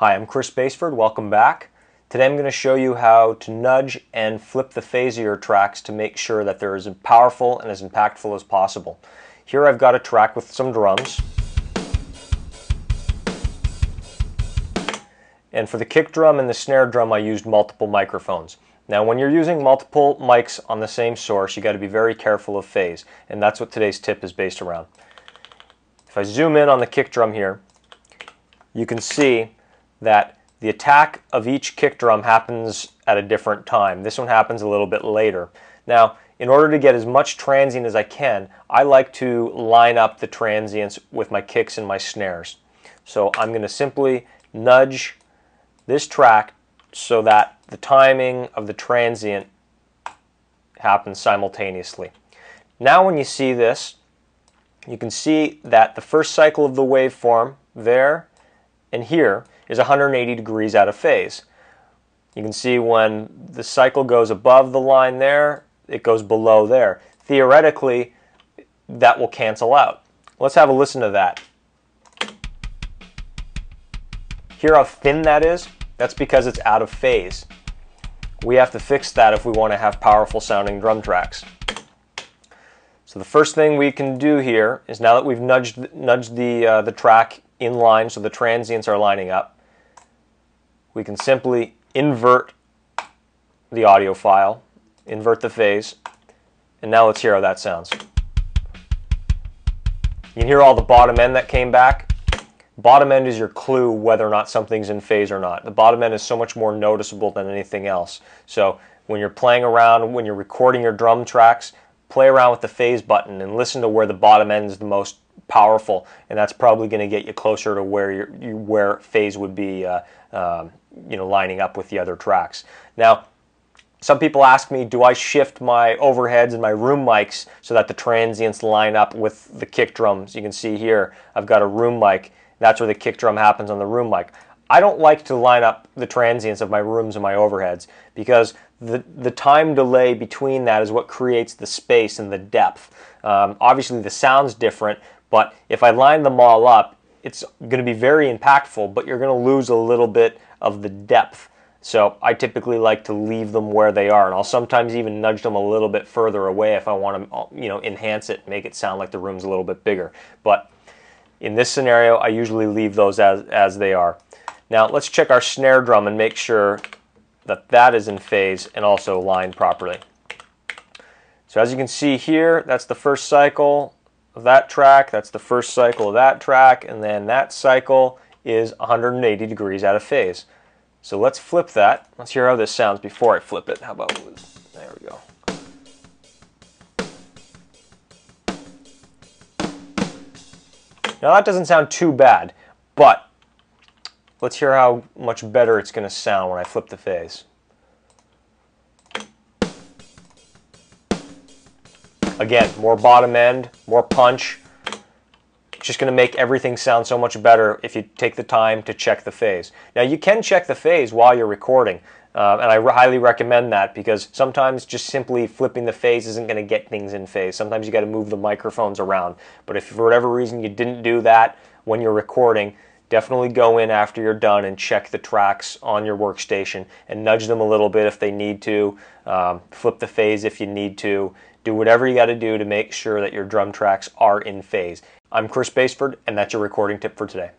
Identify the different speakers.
Speaker 1: Hi, I'm Baseford. Welcome back. Today I'm going to show you how to nudge and flip the phase of your tracks to make sure that they're as powerful and as impactful as possible. Here I've got a track with some drums. And for the kick drum and the snare drum I used multiple microphones. Now when you're using multiple mics on the same source, you got to be very careful of phase, and that's what today's tip is based around. If I zoom in on the kick drum here, you can see that the attack of each kick drum happens at a different time. This one happens a little bit later. Now, in order to get as much transient as I can, I like to line up the transients with my kicks and my snares. So I'm going to simply nudge this track so that the timing of the transient happens simultaneously. Now when you see this, you can see that the first cycle of the waveform there and here is 180 degrees out of phase. You can see when the cycle goes above the line there, it goes below there. Theoretically, that will cancel out. Let's have a listen to that. Hear how thin that is? That's because it's out of phase. We have to fix that if we want to have powerful sounding drum tracks. So the first thing we can do here is, now that we've nudged the track in line so the transients are lining up, we can simply invert the audio file, invert the phase, and now let's hear how that sounds. You can hear all the bottom end that came back. Bottom end is your clue whether or not something's in phase or not. The bottom end is so much more noticeable than anything else. So when you're playing around, when you're recording your drum tracks, play around with the phase button and listen to where the bottom end is the most powerful, and that's probably going to get you closer to where phase would be lining up with the other tracks. Now, some people ask me, do I shift my overheads and my room mics so that the transients line up with the kick drums? You can see here I've got a room mic. That's where the kick drum happens, on the room mic. I don't like to line up the transients of my rooms and my overheads because the time delay between that is what creates the space and the depth. Obviously the sound's different, but if I line them all up, it's going to be very impactful, but you're going to lose a little bit of the depth. So I typically like to leave them where they are, and I'll sometimes even nudge them a little bit further away if I want to enhance it, make it sound like the room's a little bit bigger. But in this scenario, I usually leave those as they are. Now let's check our snare drum and make sure that that is in phase and also lined properly. So as you can see here, that's the first cycle of that track, that's the first cycle of that track, and then that cycle is 180 degrees out of phase. So let's flip that. Let's hear how this sounds before I flip it. How about, there we go. Now that doesn't sound too bad, but let's hear how much better it's going to sound when I flip the phase. Again, more bottom end, more punch. It's just going to make everything sound so much better if you take the time to check the phase. Now you can check the phase while you're recording, and I highly recommend that, because sometimes just simply flipping the phase isn't going to get things in phase. Sometimes you got to move the microphones around. But if for whatever reason you didn't do that when you're recording, definitely go in after you're done and check the tracks on your workstation and nudge them a little bit if they need to, flip the phase if you need to. Do whatever you got to do to make sure that your drum tracks are in phase. I'm Baseford, and that's your recording tip for today.